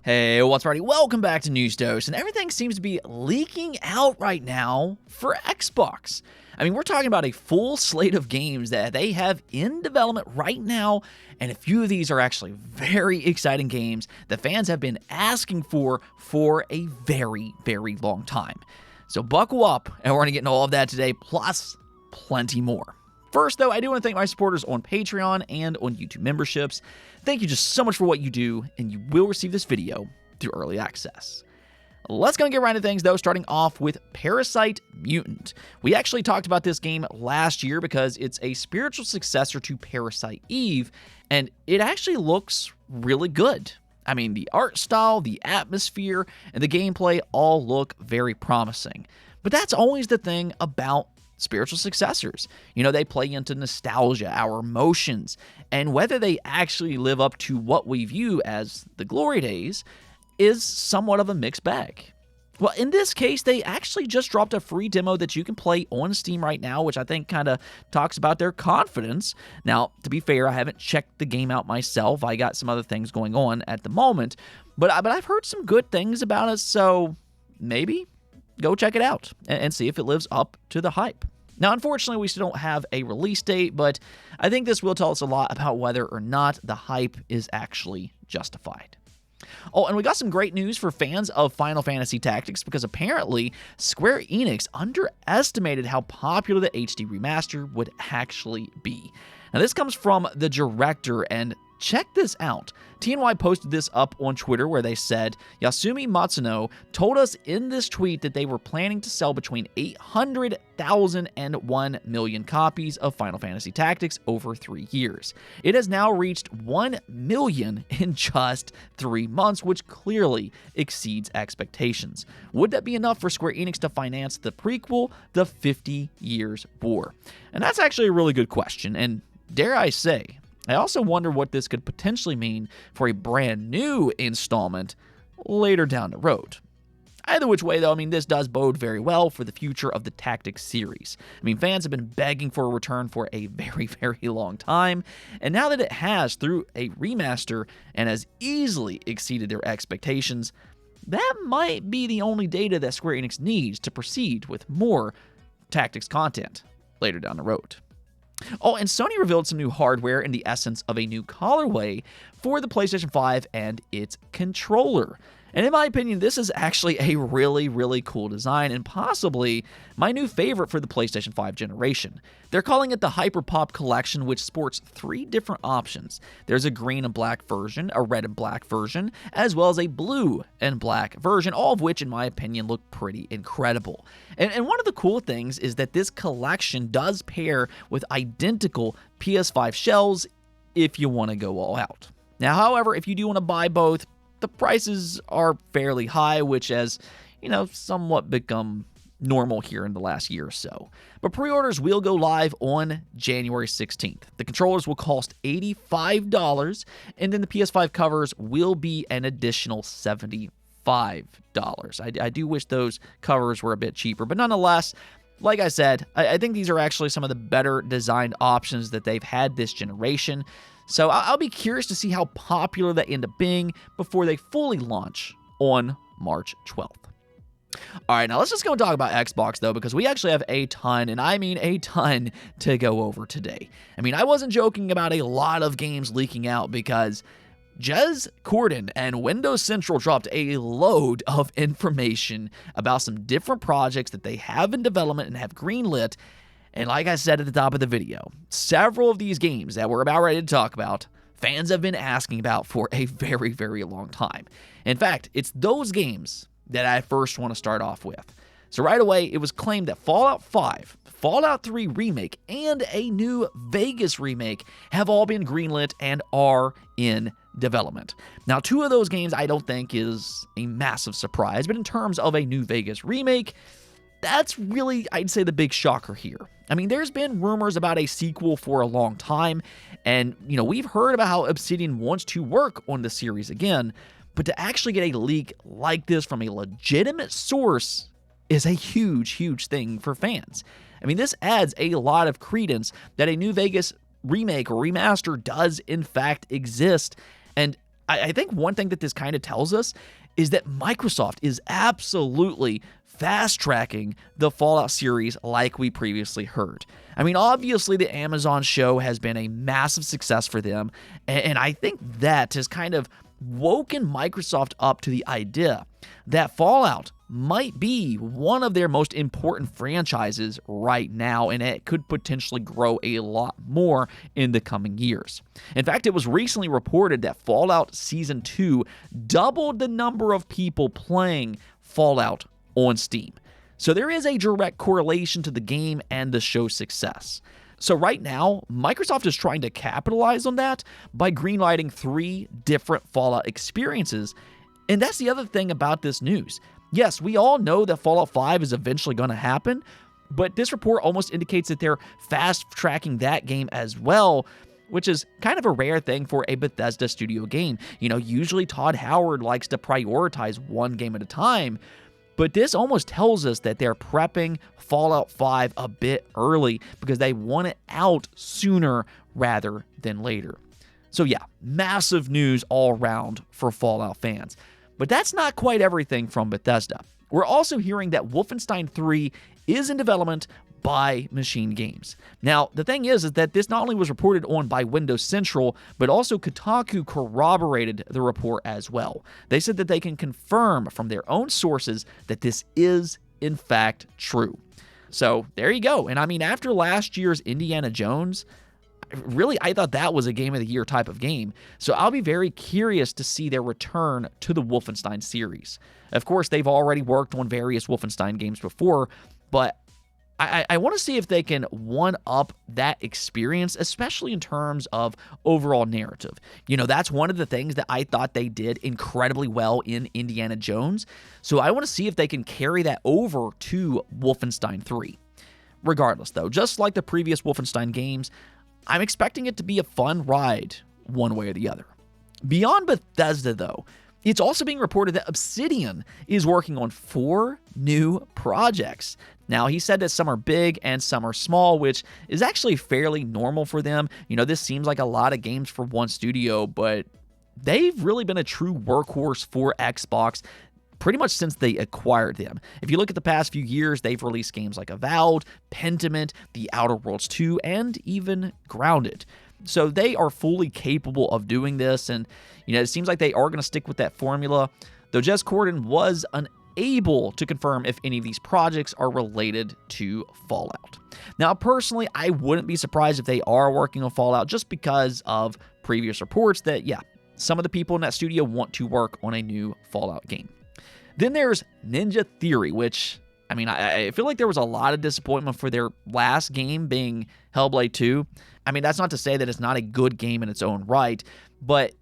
Hey, what's party? Welcome back to News Dose, and everything seems to be leaking out right now for Xbox. I mean, we're talking about a full slate of games that they have in development right now, and a few of these are actually very exciting games that fans have been asking for a very, very long time. So buckle up, and we're going to get into all of that today, plus plenty more. First, though, I do want to thank my supporters on Patreon and on YouTube memberships. Thank you just so much for what you do, and you will receive this video through early access. Let's go and get right into things, though, starting off with Parasite Mutant. We actually talked about this game last year because it's a spiritual successor to Parasite Eve, and it actually looks really good. I mean, the art style, the atmosphere, and the gameplay all look very promising. But that's always the thing about spiritual successors. You know, they play into nostalgia, our emotions, and whether they actually live up to what we view as the glory days is somewhat of a mixed bag. Well, in this case, they actually just dropped a free demo that you can play on Steam right now, which I think kind of talks about their confidence. Now, to be fair, I haven't checked the game out myself. I got some other things going on at the moment, but I've heard some good things about it, so maybe go check it out and see if it lives up to the hype. Now, unfortunately, we still don't have a release date, but I think this will tell us a lot about whether or not the hype is actually justified. Oh, and we got some great news for fans of Final Fantasy Tactics because apparently Square Enix underestimated how popular the HD remaster would actually be. Now, this comes from the director, and check this out. TNY posted this up on Twitter where they said, Yasumi Matsuno told us in this tweet that they were planning to sell between 800,000 and 1 million copies of Final Fantasy Tactics over 3 years. It has now reached 1 million in just 3 months, which clearly exceeds expectations. Would that be enough for Square Enix to finance the prequel, The 50 Years War? And that's actually a really good question, and dare I say, I also wonder what this could potentially mean for a brand new installment later down the road. Either which way, though, I mean, this does bode very well for the future of the Tactics series. I mean, fans have been begging for a return for a very, very long time, and now that it has through a remaster and has easily exceeded their expectations, that might be the only data that Square Enix needs to proceed with more Tactics content later down the road. Oh, and Sony revealed some new hardware in the essence of a new colorway for the PlayStation 5 and its controller. And in my opinion, this is actually a really, really cool design and possibly my new favorite for the PlayStation 5 generation. They're calling it the Hyperpop Collection, which sports 3 different options. There's a green and black version, a red and black version, as well as a blue and black version, all of which, in my opinion, look pretty incredible. And one of the cool things is that this collection does pair with identical PS5 shells if you want to go all out. Now, however, if you do want to buy both, the prices are fairly high, which has, somewhat become normal here in the last year or so. But pre-orders will go live on January 16th. The controllers will cost $85, and then the PS5 covers will be an additional $75. I do wish those covers were a bit cheaper, but nonetheless, like I said, I think these are actually some of the better designed options that they've had this generation. So I'll be curious to see how popular they end up being before they fully launch on March 12th. All right, now let's just go and talk about Xbox, though, because we actually have a ton, and I mean a ton, to go over today. I mean, I wasn't joking about a lot of games leaking out because Jez Corden and Windows Central dropped a load of information about some different projects that they have in development and have greenlit. And like I said at the top of the video, several of these games that we're about ready to talk about, fans have been asking about for a very, very long time. In fact, it's those games that I first want to start off with. So right away, it was claimed that Fallout 5, Fallout 3 Remake, and a new Vegas remake have all been greenlit and are in development. Now, 2 of those games I don't think is a massive surprise, but in terms of a new Vegas remake, that's really, I'd say, the big shocker here. I mean, there's been rumors about a sequel for a long time, and, we've heard about how Obsidian wants to work on the series again, but to actually get a leak like this from a legitimate source is a huge, huge thing for fans. I mean, this adds a lot of credence that a new Vegas remake or remaster does, in fact, exist, and I think one thing that this kind of tells us is that Microsoft is absolutely fast-tracking the Fallout series like we previously heard. I mean, obviously the Amazon show has been a massive success for them, and I think that has kind of woken Microsoft up to the idea that Fallout might be one of their most important franchises right now, and it could potentially grow a lot more in the coming years. In fact, it was recently reported that Fallout Season 2 doubled the number of people playing Fallout on Steam. So there is a direct correlation to the game and the show's success. So right now, Microsoft is trying to capitalize on that by greenlighting 3 different Fallout experiences. And that's the other thing about this news. Yes, we all know that Fallout 5 is eventually going to happen, but this report almost indicates that they're fast-tracking that game as well, which is kind of a rare thing for a Bethesda studio game. You know, usually Todd Howard likes to prioritize one game at a time, but this almost tells us that they're prepping Fallout 5 a bit early because they want it out sooner rather than later. So yeah, massive news all around for Fallout fans. But that's not quite everything from Bethesda. We're also hearing that Wolfenstein 3 is in development by Machine Games. Now, the thing is that this not only was reported on by Windows Central, but also Kotaku corroborated the report as well. They said that they can confirm from their own sources that this is, in fact, true. So, there you go. And I mean, after last year's Indiana Jones, really, I thought that was a Game of the Year type of game. So I'll be very curious to see their return to the Wolfenstein series. Of course, they've already worked on various Wolfenstein games before, but I want to see if they can one-up that experience, especially in terms of overall narrative. You know, that's one of the things that I thought they did incredibly well in Indiana Jones. So I want to see if they can carry that over to Wolfenstein 3. Regardless, though, just like the previous Wolfenstein games, I'm expecting it to be a fun ride one way or the other. Beyond Bethesda, though, it's also being reported that Obsidian is working on 4 new projects. Now, he said that some are big and some are small, which is actually fairly normal for them. You know, this seems like a lot of games for one studio, but they've really been a true workhorse for Xbox pretty much since they acquired them. If you look at the past few years, they've released games like Avowed, Pentiment, The Outer Worlds 2, and even Grounded. So they are fully capable of doing this, and you know, it seems like they are going to stick with that formula, though Jez Corden was unable to confirm if any of these projects are related to Fallout. Now, personally, I wouldn't be surprised if they are working on Fallout just because of previous reports that, yeah, some of the people in that studio want to work on a new Fallout game. Then there's Ninja Theory, which, I mean, I feel like there was a lot of disappointment for their last game being Hellblade 2. I mean, that's not to say that it's not a good game in its own right, but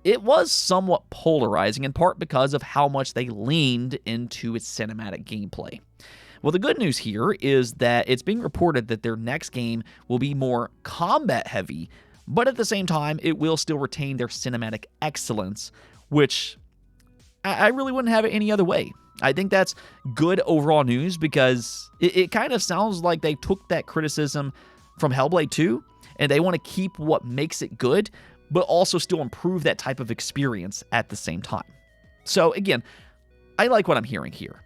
it was somewhat polarizing, in part because of how much they leaned into its cinematic gameplay. Well, the good news here is that it's being reported that their next game will be more combat-heavy, but at the same time, it will still retain their cinematic excellence, which I really wouldn't have it any other way. I think that's good overall news because it kind of sounds like they took that criticism from Hellblade 2 and they want to keep what makes it good, but also still improve that type of experience at the same time. So again, I like what I'm hearing here.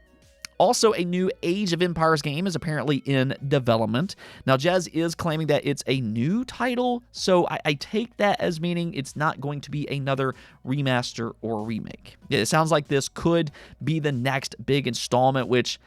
Also, a new Age of Empires game is apparently in development. Now, Jez is claiming that it's a new title, so I take that as meaning it's not going to be another remaster or remake. It sounds like this could be the next big installment, which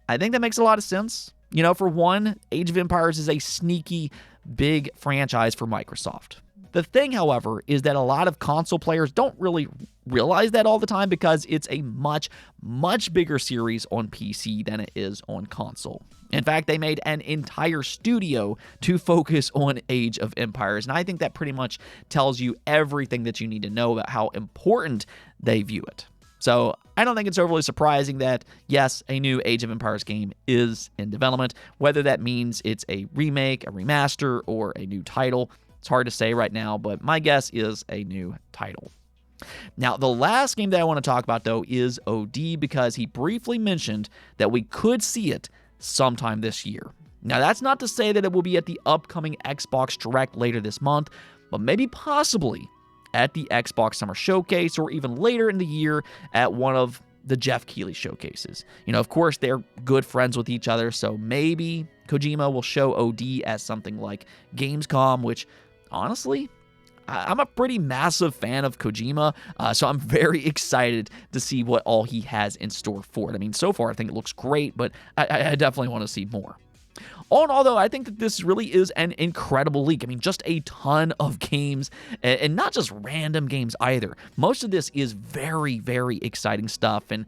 I think that makes a lot of sense. You know, for one, Age of Empires is a sneaky, big franchise for Microsoft. The thing, however, is that a lot of console players don't really realize that all the time because it's a much, much bigger series on PC than it is on console. In fact, they made an entire studio to focus on Age of Empires, and I think that pretty much tells you everything that you need to know about how important they view it. So I don't think it's overly surprising that, yes, a new Age of Empires game is in development. Whether that means it's a remake, a remaster, or a new title, it's hard to say right now, but my guess is a new title. Now, the last game that I want to talk about, though, is OD, because he briefly mentioned that we could see it sometime this year. Now, that's not to say that it will be at the upcoming Xbox Direct later this month, but maybe possibly at the Xbox Summer Showcase or even later in the year at one of the Jeff Keighley showcases. Of course, they're good friends with each other, so maybe Kojima will show OD as something like Gamescom, which, honestly, I'm a pretty massive fan of Kojima, so I'm very excited to see what all he has in store for it. So far, I think it looks great, but I definitely want to see more. All in all, though, I think that this really is an incredible leak. Just a ton of games, and not just random games either. Most of this is very, very exciting stuff, and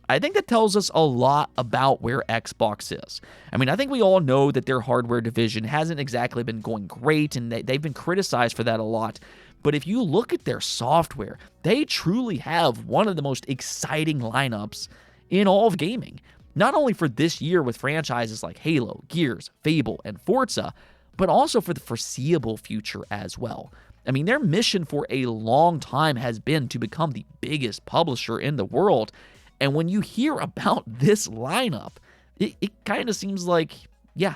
I think that tells us a lot about where Xbox is. I think we all know that their hardware division hasn't exactly been going great, and they've been criticized for that a lot. But if you look at their software, they truly have one of the most exciting lineups in all of gaming. Not only for this year with franchises like Halo, Gears, Fable, and Forza, but also for the foreseeable future as well. Their mission for a long time has been to become the biggest publisher in the world. And when you hear about this lineup, it kind of seems like, yeah,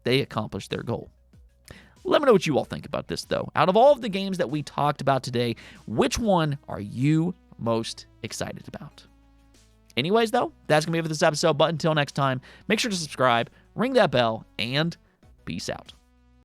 they accomplished their goal. Let me know what you all think about this, though. Out of all of the games that we talked about today, which one are you most excited about? Anyways, though, that's going to be it for this episode. But until next time, make sure to subscribe, ring that bell, and peace out.